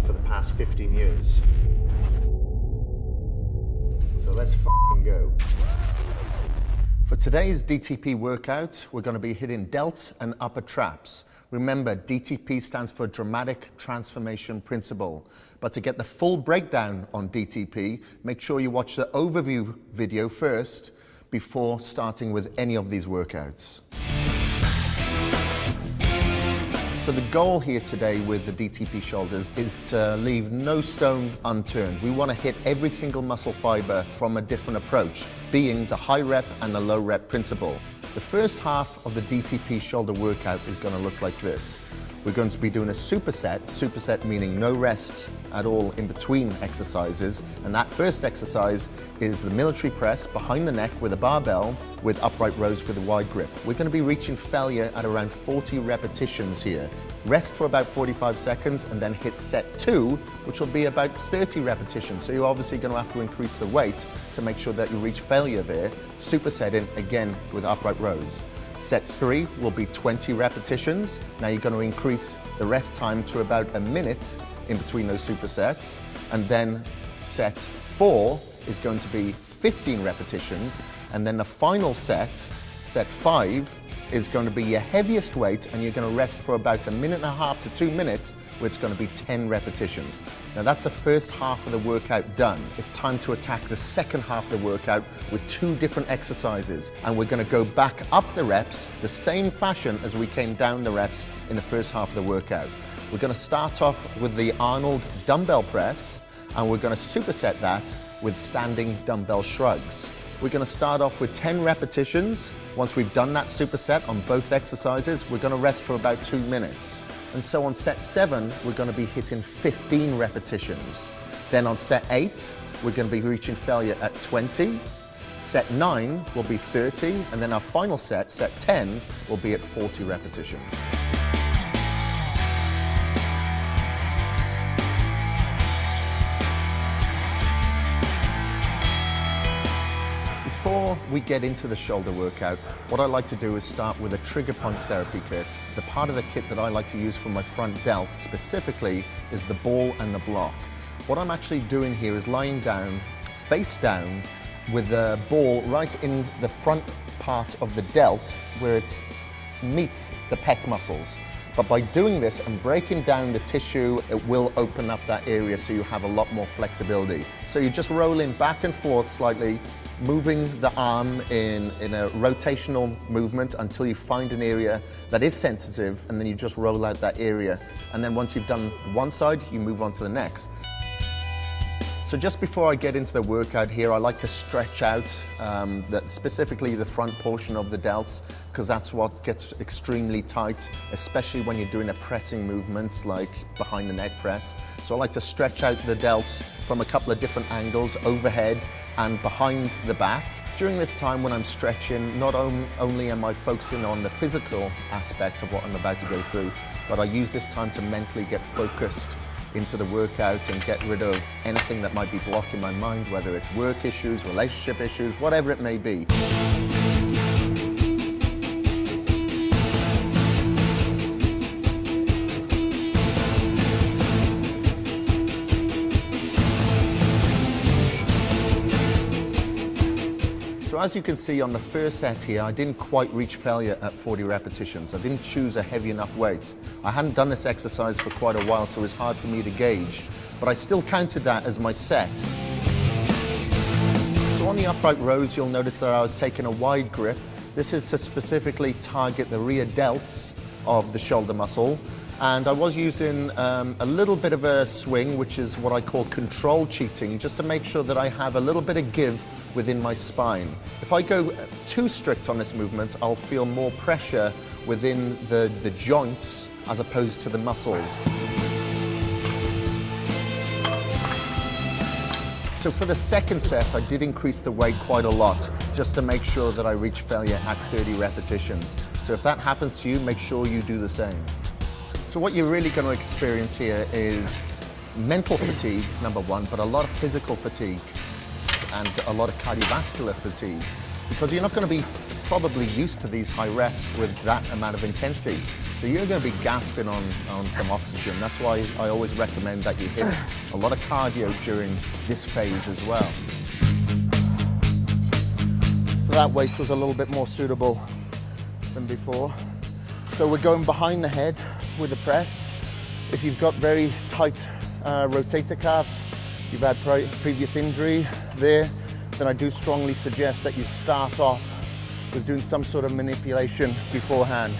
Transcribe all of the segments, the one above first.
for the past 15 years. So let's f***ing go. For today's DTP workout, we're going to be hitting delts and upper traps. Remember, DTP stands for Dramatic Transformation Principle. But to get the full breakdown on DTP, make sure you watch the overview video first before starting with any of these workouts. So the goal here today with the DTP shoulders is to leave no stone unturned. We want to hit every single muscle fiber from a different approach, being the high rep and the low rep principle. The first half of the DTP shoulder workout is going to look like this. We're going to be doing a superset meaning no rest at all in between exercises, and that first exercise is the military press behind the neck with a barbell with upright rows with a wide grip. We're going to be reaching failure at around 40 repetitions here. Rest for about 45 seconds and then hit set 2, which will be about 30 repetitions. So you're obviously going to have to increase the weight to make sure that you reach failure there. Supersetting again with upright rows. Set 3 will be 20 repetitions. Now you're going to increase the rest time to about a minute in between those supersets. And then set 4 is going to be 15 repetitions. And then the final set, set 5, is going to be your heaviest weight, and you're going to rest for about a minute and a half to 2 minutes, where it's going to be 10 repetitions. Now that's the first half of the workout done. It's time to attack the second half of the workout with 2 different exercises, and we're going to go back up the reps the same fashion as we came down the reps in the first half of the workout. We're going to start off with the Arnold dumbbell press, and we're going to superset that with standing dumbbell shrugs. We're going to start off with 10 repetitions. Once we've done that superset on both exercises, we're going to rest for about 2 minutes. And so on set 7, we're going to be hitting 15 repetitions. Then on set 8, we're going to be reaching failure at 20. Set 9 will be 30. And then our final set, set 10, will be at 40 repetitions. Before we get into the shoulder workout, what I like to do is start with a trigger point therapy kit. The part of the kit that I like to use for my front delts specifically is the ball and the block. What I'm actually doing here is lying down, face down, with the ball right in the front part of the delt where it meets the pec muscles. But by doing this and breaking down the tissue, it will open up that area so you have a lot more flexibility. So you're just rolling back and forth slightly, moving the arm in a rotational movement until you find an area that is sensitive, and then you just roll out that area. And then once you've done one side, you move on to the next. So just before I get into the workout here, I like to stretch out specifically the front portion of the delts, because that's what gets extremely tight, especially when you're doing a pressing movement like behind the neck press. So I like to stretch out the delts from a couple of different angles, overhead and behind the back. During this time when I'm stretching, not only am I focusing on the physical aspect of what I'm about to go through, but I use this time to mentally get focused into the workout and get rid of anything that might be blocking my mind, whether it's work issues, relationship issues, whatever it may be. So as you can see on the first set here, I didn't quite reach failure at 40 repetitions. I didn't choose a heavy enough weight. I hadn't done this exercise for quite a while, so it was hard for me to gauge, but I still counted that as my set. So on the upright rows, you'll notice that I was taking a wide grip. This is to specifically target the rear delts of the shoulder muscle. And I was using a little bit of a swing, which is what I call control cheating, just to make sure that I have a little bit of give within my spine. If I go too strict on this movement, I'll feel more pressure within the joints as opposed to the muscles. So for the second set, I did increase the weight quite a lot, just to make sure that I reach failure at 30 repetitions. So if that happens to you, make sure you do the same. So what you're really going to experience here is mental fatigue, number one, but a lot of physical fatigue and a lot of cardiovascular fatigue, because you're not going to be probably used to these high reps with that amount of intensity. So you're going to be gasping on some oxygen. That's why I always recommend that you hit a lot of cardio during this phase as well. So that weight was a little bit more suitable than before. So we're going behind the head with the press. If you've got very tight rotator cuffs, you've had previous injury there, then I do strongly suggest that you start off with doing some sort of manipulation beforehand.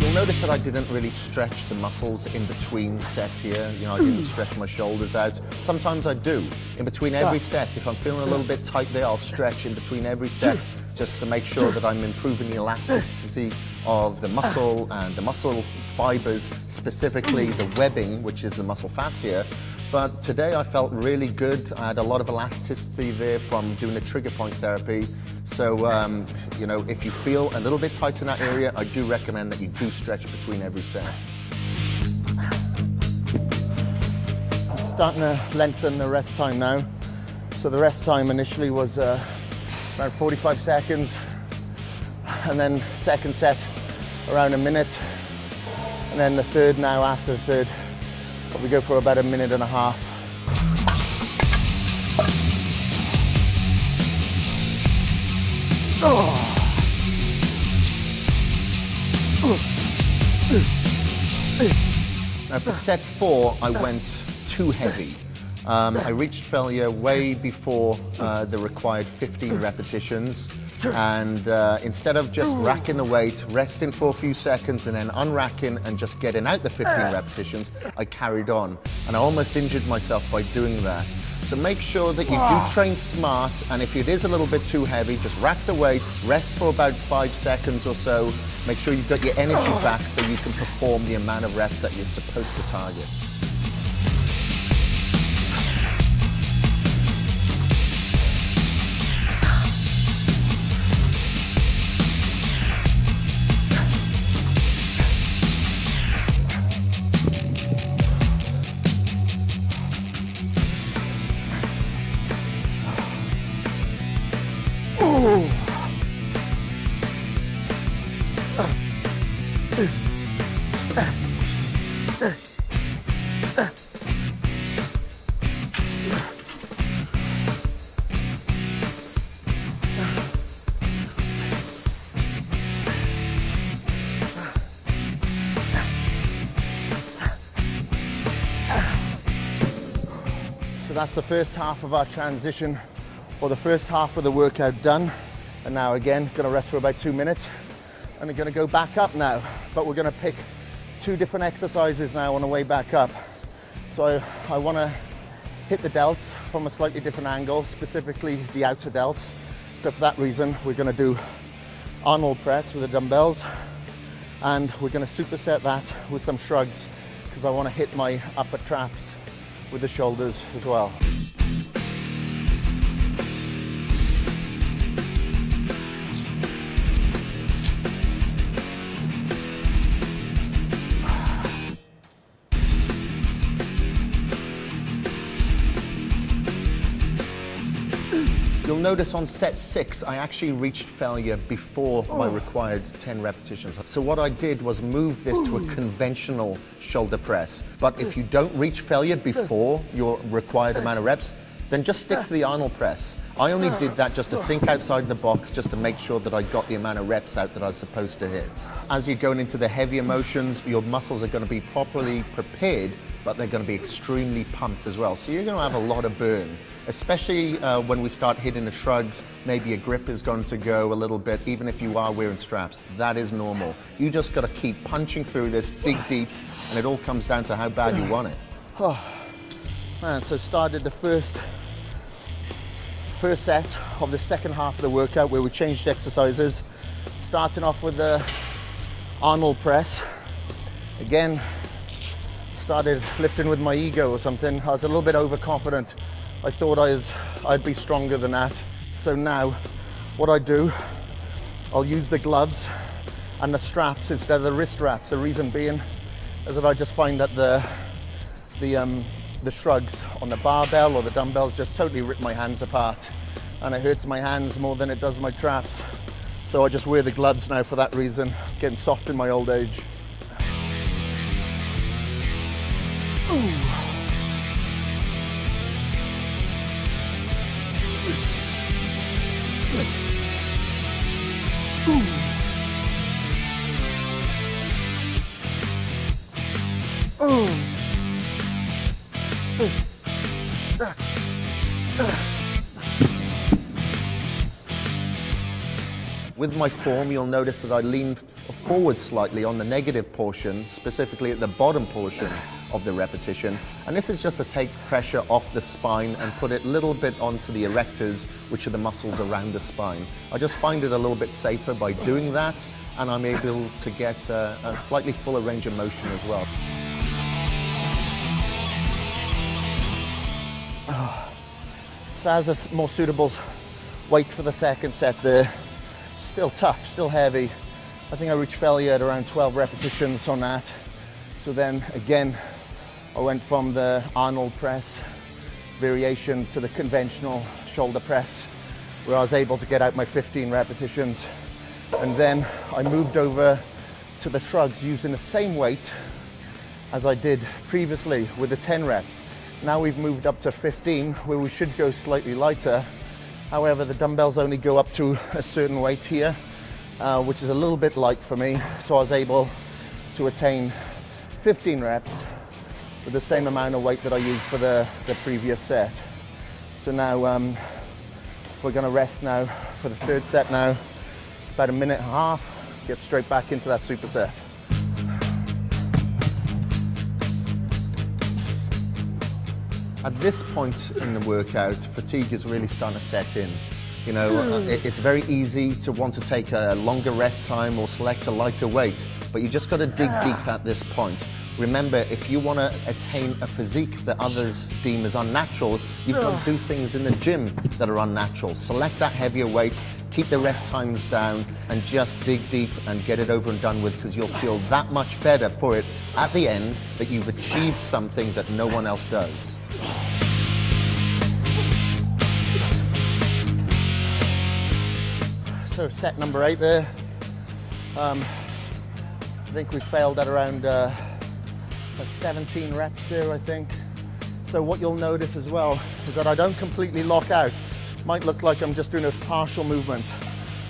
You'll notice that I didn't really stretch the muscles in between sets here. You know, I didn't stretch my shoulders out. Sometimes I do. In between every set, if I'm feeling a little bit tight there, I'll stretch in between every set just to make sure that I'm improving the elasticity of the muscle and the muscle fibers, specifically the webbing, which is the muscle fascia. But today I felt really good. I had a lot of elasticity there from doing the trigger point therapy. So, you know, if you feel a little bit tight in that area, I do recommend that you do stretch between every set. I'm starting to lengthen the rest time now. So the rest time initially was around 45 seconds, and then second set around a minute, and then the third now after the third, we go for about a minute and a half. Now for set 4, I went too heavy. I reached failure way before the required 15 repetitions. And instead of just racking the weight, resting for a few seconds and then unracking and just getting out the 15 repetitions, I carried on. And I almost injured myself by doing that. So make sure that you do train smart, and if it is a little bit too heavy, just rack the weight, rest for about 5 seconds or so. Make sure you've got your energy back so you can perform the amount of reps that you're supposed to target. So that's the first half of our transition, or the first half of the workout done. And now again, gonna rest for about 2 minutes. And we're gonna go back up now, but we're gonna pick 2 different exercises now on the way back up. So I wanna hit the delts from a slightly different angle, specifically the outer delts. So for that reason, we're gonna do Arnold press with the dumbbells, and we're gonna superset that with some shrugs, because I wanna hit my upper traps with the shoulders as well. You'll notice on set 6, I actually reached failure before my required 10 repetitions. So what I did was move this to a conventional shoulder press. But if you don't reach failure before your required amount of reps, then just stick to the Arnold press. I only did that just to think outside the box, just to make sure that I got the amount of reps out that I was supposed to hit. As you're going into the heavier motions, your muscles are going to be properly prepared, but they're going to be extremely pumped as well. So you're going to have a lot of burn, especially when we start hitting the shrugs. Maybe your grip is going to go a little bit, even if you are wearing straps. That is normal. You just got to keep punching through this, dig deep, and it all comes down to how bad you want it. Oh, man, so started the first set of the second half of the workout where we changed exercises, starting off with the Arnold press. Again, started lifting with my ego or something. I was a little bit overconfident. I thought I'd be stronger than that. So now what I do, I'll use the gloves and the straps instead of the wrist wraps. The reason being is that I just find that the shrugs on the barbell or the dumbbells just totally rip my hands apart. and it hurts my hands more than it does my traps. So I just wear the gloves now for that reason, getting soft in my old age. Ooh. With my form, you'll notice that I lean forward slightly on the negative portion, specifically at the bottom portion of the repetition. And this is just to take pressure off the spine and put it a little bit onto the erectors, which are the muscles around the spine. I just find it a little bit safer by doing that, and I'm able to get a slightly fuller range of motion as well. So as a more suitable weight for the second set there. Still tough, still heavy. I think I reached failure at around 12 repetitions on that. So then again, I went from the Arnold press variation to the conventional shoulder press, where I was able to get out my 15 repetitions. And then I moved over to the shrugs using the same weight as I did previously with the 10 reps. Now we've moved up to 15, where we should go slightly lighter. However, the dumbbells only go up to a certain weight here, which is a little bit light for me. So I was able to attain 15 reps with the same amount of weight that I used for the previous set. So now we're gonna rest now for the third set now. About a minute and a half, get straight back into that superset. At this point in the workout, fatigue is really starting to set in. You know, it's very easy to want to take a longer rest time or select a lighter weight, but you just got to dig deep at this point. Remember, if you want to attain a physique that others deem as unnatural, you've got to do things in the gym that are unnatural. Select that heavier weight, keep the rest times down, and just dig deep and get it over and done with, because you'll feel that much better for it at the end that you've achieved something that no one else does. So set number 8 there. I think we failed at around 17 reps here, I think. So what you'll notice as well is that I don't completely lock out. Might look like I'm just doing a partial movement.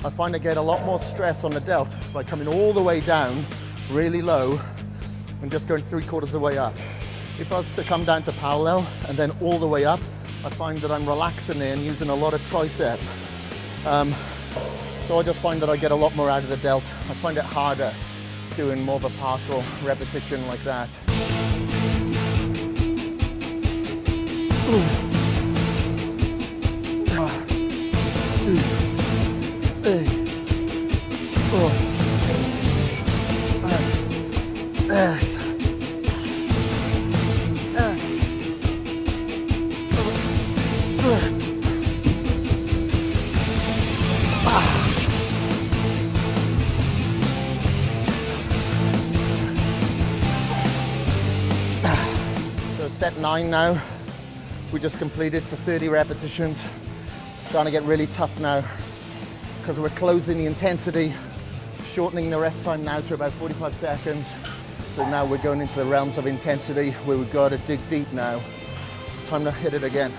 I find I get a lot more stress on the delt by coming all the way down really low and just going 3/4 of the way up. If I was to come down to parallel and then all the way up, I find that I'm relaxing there and using a lot of tricep. So I just find that I get a lot more out of the delt. I find it harder doing more of a partial repetition like that. Set 9 now, we just completed for 30 repetitions. It's starting to get really tough now because we're closing the intensity, shortening the rest time now to about 45 seconds. So now we're going into the realms of intensity where we've got to dig deep now. It's time to hit it again.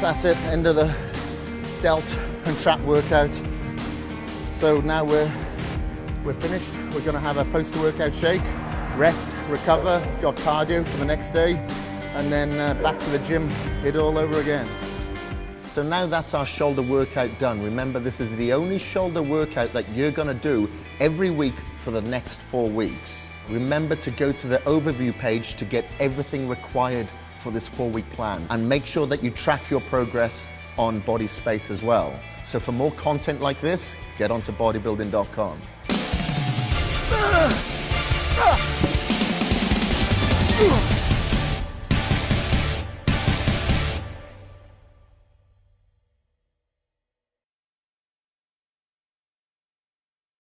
That's it, end of the delt and trap workout. So now we're finished. We're gonna have a post-workout shake, rest, recover, got cardio for the next day, and then back to the gym, hit it all over again. So now that's our shoulder workout done. Remember, this is the only shoulder workout that you're gonna do every week for the next 4 weeks. Remember to go to the overview page to get everything required for this 4-week plan, and make sure that you track your progress on body space as well. So for more content like this, get onto bodybuilding.com.